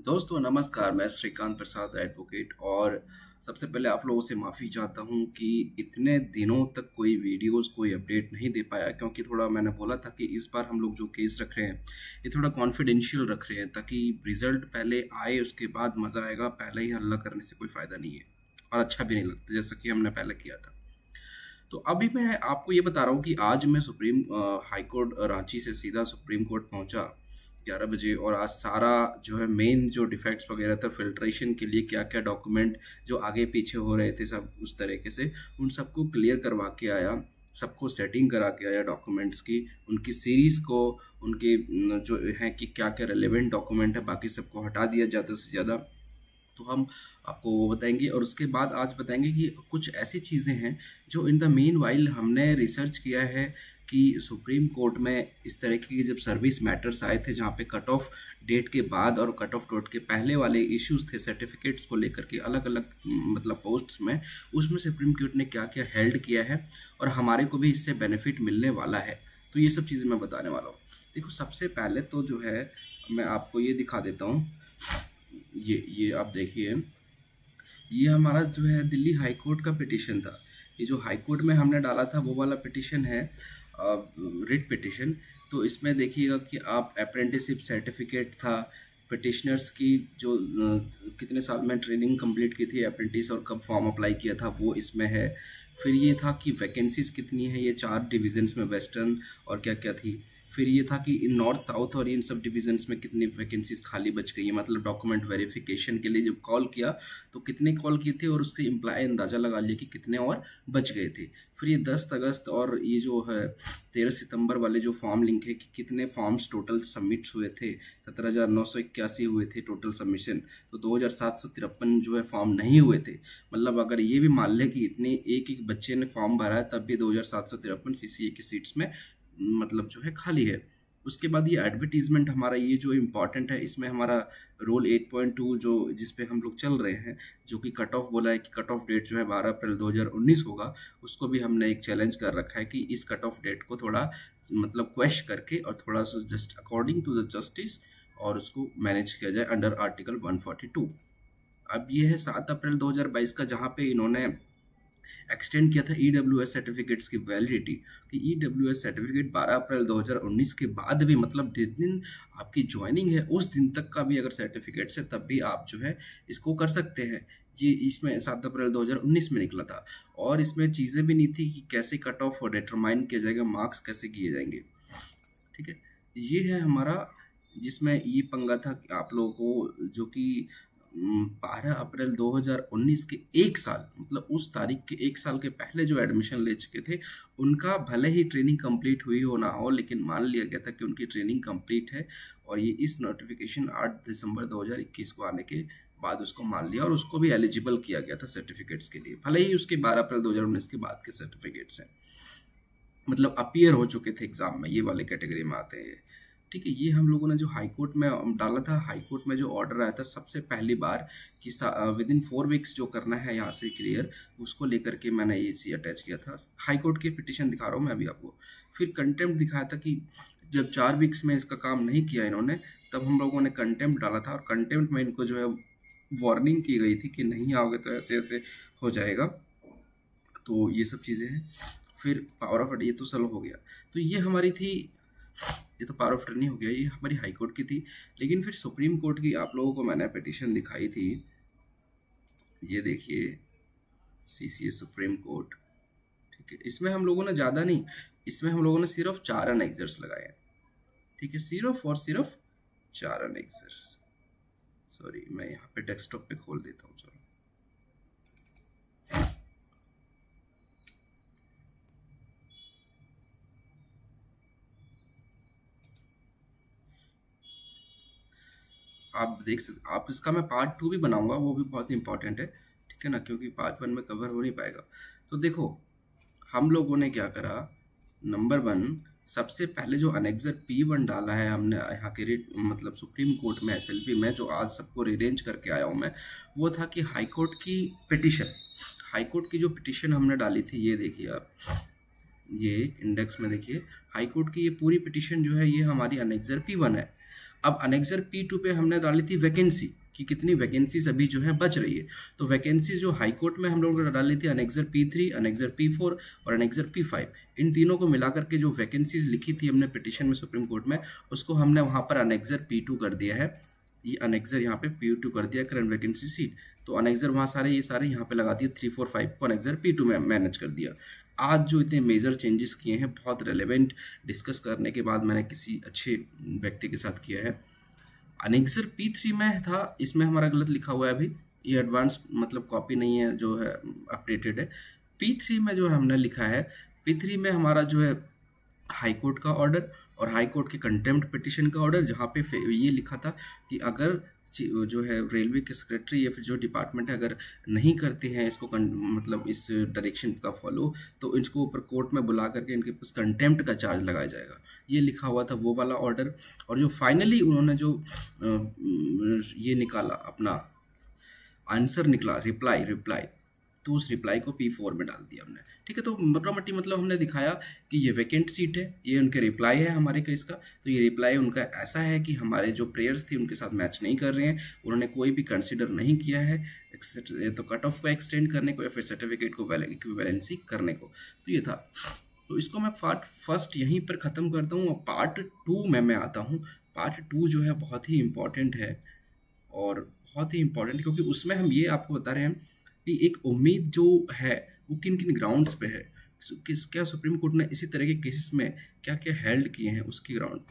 दोस्तों नमस्कार, मैं श्रीकांत प्रसाद एडवोकेट। और सबसे पहले आप लोगों से माफ़ी चाहता हूँ कि इतने दिनों तक कोई वीडियोस कोई अपडेट नहीं दे पाया, क्योंकि थोड़ा मैंने बोला था कि इस बार हम लोग जो केस रख रहे हैं ये थोड़ा कॉन्फिडेंशियल रख रहे हैं, ताकि रिजल्ट पहले आए उसके बाद मज़ा आएगा। पहले ही हल्ला करने से कोई फ़ायदा नहीं है और अच्छा भी नहीं लगता, जैसा कि हमने पहले किया था। तो अभी मैं आपको ये बता रहा हूँ कि आज मैं सुप्रीम हाई कोर्ट रांची से सीधा सुप्रीम कोर्ट पहुँचा 11 बजे। और आज सारा जो है मेन जो डिफेक्ट्स वगैरह था, फिल्ट्रेशन के लिए क्या क्या डॉक्यूमेंट जो आगे पीछे हो रहे थे सब उस तरीके से उन सबको क्लियर करवा के आया, सबको सेटिंग करा के आया डॉक्यूमेंट्स की, उनकी सीरीज़ को, उनके जो हैं कि क्या क्या रेलेवेंट डॉक्यूमेंट है बाकी सबको हटा दिया ज़्यादा से ज़्यादा। तो हम आपको वो बताएंगे और उसके बाद आज बताएंगे कि कुछ ऐसी चीज़ें हैं जो इन द मीन वाइल हमने रिसर्च किया है कि सुप्रीम कोर्ट में इस तरह के जब सर्विस मैटर्स आए थे, जहाँ पे कट ऑफ डेट के बाद और कट ऑफ डेट के पहले वाले इश्यूज थे सर्टिफिकेट्स को लेकर के अलग अलग मतलब पोस्ट्स में, उसमें सुप्रीम कोर्ट ने क्या क्या हेल्ड किया है और हमारे को भी इससे बेनिफिट मिलने वाला है। तो ये सब चीज़ें मैं बताने वाला हूँ। देखो, सबसे पहले तो जो है मैं आपको ये दिखा देता हूँ। ये आप देखिए, ये हमारा जो है दिल्ली हाई कोर्ट का पिटिशन था। ये जो हाई कोर्ट में हमने डाला था वो वाला पिटिशन है, रिट पिटिशन। तो इसमें देखिएगा कि आप अप्रेंटिसशिप सर्टिफिकेट था, पिटिशनर्स की जो कितने साल में ट्रेनिंग कंप्लीट की थी अप्रेंटिस और कब फॉर्म अप्लाई किया था वो इसमें है। फिर ये था कि वैकेंसीज कितनी है, ये 4 डिविजन्स में वेस्टर्न और क्या क्या थी। फिर ये था कि इन नॉर्थ साउथ और इन सब डिविजन्स में कितनी वैकेंसीज खाली बच गई है, मतलब डॉक्यूमेंट वेरिफिकेशन के लिए जब कॉल किया तो कितने कॉल किए थे और उससे इम्प्लाई अंदाज़ा लगा लिया कि कितने और बच गए थे। फिर ये 10 अगस्त और ये जो है 13 सितंबर वाले जो फॉर्म लिंक है कि कितने फॉर्म्स टोटल सबमिट्स हुए थे, 17,981 हुए थे टोटल सबमिशन। तो 2,753 जो है फॉर्म नहीं हुए थे। मतलब अगर ये भी मान लें कि इतने एक एक बच्चे ने फॉर्म भरा है तब भी 2,753 सीसीए की सीट्स में मतलब जो है खाली है। उसके बाद ये एडवर्टीजमेंट हमारा ये जो इम्पॉर्टेंट है, इसमें हमारा रोल 8.2 जो जिस पे हम लोग चल रहे हैं, जो कि कट ऑफ बोला है कि कट ऑफ डेट जो है 12 अप्रैल 2019 होगा, उसको भी हमने एक चैलेंज कर रखा है कि इस कट ऑफ डेट को थोड़ा मतलब क्वेश करके और थोड़ा सा just according to the justice और उसको मैनेज किया जाए अंडर आर्टिकल 142। अब ये है 7 अप्रैल 2022 का, जहाँ पे इन्होंने एक्सटेंड किया था ईडब्ल्यूएस सर्टिफिकेट्स की वैलिडिटी कि ईडब्ल्यूएस सर्टिफिकेट 12 अप्रैल 2019 के बाद भी, मतलब जिस दिन आपकी ज्वाइनिंग है उस दिन तक का भी अगर सर्टिफिकेट्स है तब भी आप जो है इसको कर सकते हैं। जी, इसमें 7 अप्रैल 2019 में निकला था और इसमें चीज़ें भी नहीं थी कि कैसे कट ऑफ डिटरमाइन किया जाएगा, मार्क्स कैसे किए जाएंगे। ठीक है, ये है हमारा, जिसमें ये पंगा था कि आप लोगों को जो कि 12 अप्रैल 2019 के एक साल, मतलब उस तारीख के एक साल के पहले जो एडमिशन ले चुके थे उनका भले ही ट्रेनिंग कंप्लीट हुई हो ना हो, लेकिन मान लिया गया था कि उनकी ट्रेनिंग कंप्लीट है। और ये इस नोटिफिकेशन 8 दिसंबर 2021 को आने के बाद उसको मान लिया और उसको भी एलिजिबल किया गया था सर्टिफिकेट्स के लिए, भले ही उसके 12 अप्रैल 2019 के बाद के सर्टिफिकेट्स हैं, मतलब अपीयर हो चुके थे एग्जाम में, ये वाले कैटेगरी में आते हैं। ठीक है, ये हम लोगों ने जो हाई कोर्ट में डाला था, हाई कोर्ट में जो ऑर्डर आया था सबसे पहली बार कि विद इन 4 वीक्स जो करना है यहाँ से क्लियर, उसको लेकर के मैंने ये चीज़ अटैच किया था। हाई कोर्ट की पिटिशन दिखा रहा हूँ मैं अभी आपको। फिर कंटेम्प्ट दिखाया था कि जब 4 वीक्स में इसका काम नहीं किया इन्होंने, तब हम लोगों ने कंटेम्प्ट डाला था और कंटेम्प्ट में इनको जो है वार्निंग की गई थी कि नहीं आओगे तो ऐसे ऐसे हो जाएगा। तो ये सब चीज़ें हैं। फिर पावर ऑफ ये तो सॉल्व हो गया। तो ये हमारी थी, ये तो पावर ऑफ अटर्नी हो गया, ये हमारी हाई कोर्ट की थी। लेकिन फिर सुप्रीम कोर्ट की आप लोगों को मैंने पिटीशन दिखाई थी, ये देखिए, सीसीए सुप्रीम कोर्ट। ठीक है, इसमें हम लोगों ने ज़्यादा नहीं, इसमें हम लोगों ने सिर्फ 4 अनेक्जर्स लगाए हैं। ठीक है, सिर्फ और सिर्फ 4 अनेक्जर्स। सॉरी, मैं यहाँ पे डेस्कटॉप पे खोल देता हूँ, चलो। आप देख सकते, आप इसका मैं पार्ट 2 भी बनाऊंगा, वो भी बहुत इंपॉर्टेंट है। ठीक है ना, क्योंकि पार्ट 1 में कवर हो नहीं पाएगा। तो देखो, हम लोगों ने क्या करा, नंबर 1, सबसे पहले जो अनेक्जर P1 डाला है हमने यहाँ के मतलब सुप्रीम कोर्ट में एसएलपी में, जो आज सबको रिअरेंज करके आया हूँ मैं, वो था कि हाई कोर्ट की पिटिशन, हाई कोर्ट की जो पिटिशन हमने डाली थी, ये देखिए आप, ये इंडेक्स में देखिए, हाई कोर्ट की ये पूरी पिटिशन जो है ये हमारी अनेक्जर P1 है। अब अनेक्सर P2 पे हमने डाली थी वैकेंसी कि कितनी वैकेंसीज अभी जो है बच रही है। तो वैकेंसी जो हाई कोर्ट में हम लोग ने डाली थी अनेक्सर P3, अनेक्सर P4 और अनेक्सर P5, इन तीनों को मिलाकर के जो वैकेंसीज लिखी थी हमने पिटिशन में सुप्रीम कोर्ट में, उसको हमने वहाँ पर अनेक्सर P2 कर दिया है। ये अनेक्सर यहाँ पे P2 कर दिया, करंट वैकेंसी सीट। तो अनेक्सर वहाँ सारे ये सारे यहाँ पे लगा दिए, 3, 4, 5 को अनेक्सर P2 में मैनेज कर दिया। आज जो इतने मेजर चेंजेस किए हैं, बहुत रेलेवेंट डिस्कस करने के बाद मैंने किसी अच्छे व्यक्ति के साथ किया है। अनेक्सर P3 में था, इसमें हमारा गलत लिखा हुआ है अभी, ये एडवांस मतलब कॉपी नहीं है जो है, अपडेटेड है। P3 में जो हमने लिखा है, P3 में हमारा जो है हाई कोर्ट का ऑर्डर और हाई कोर्ट के कंटेम्प्ट पिटिशन का ऑर्डर, जहाँ पे ये लिखा था कि अगर जो है रेलवे के सेक्रेटरी या फिर जो डिपार्टमेंट है अगर नहीं करते हैं इसको मतलब इस डायरेक्शन का फॉलो, तो इसको ऊपर कोर्ट में बुला करके इनके पास कंटेम्प्ट का चार्ज लगाया जाएगा, ये लिखा हुआ था वो वाला ऑर्डर। और जो फाइनली उन्होंने जो ये निकाला अपना आंसर निकला, रिप्लाई, तो उस रिप्लाई को P4 में डाल दिया हमने। ठीक है, तो मोटामोटी मतलब हमने दिखाया कि ये वैकेंट सीट है, ये उनके रिप्लाई है हमारे केस का। तो ये रिप्लाई उनका ऐसा है कि हमारे जो प्रेयर्स थी उनके साथ मैच नहीं कर रहे हैं, उन्होंने कोई भी कंसिडर नहीं किया है तो कट ऑफ को एक्सटेंड करने को या फिर सर्टिफिकेट को इक्विवेलेंसी करने को। तो ये था। तो इसको मैं पार्ट फर्स्ट यहीं पर ख़त्म करता हूँ और पार्ट 2 में मैं आता हूँ। पार्ट 2 जो है बहुत ही इम्पॉर्टेंट है, और बहुत ही इम्पॉर्टेंट क्योंकि उसमें हम ये आपको बता रहे हैं कि एक उम्मीद जो है वो किन किन ग्राउंड्स पे है, क्या सुप्रीम कोर्ट ने इसी तरह के केसेस में क्या क्या हेल्ड किए हैं उसकी ग्राउंड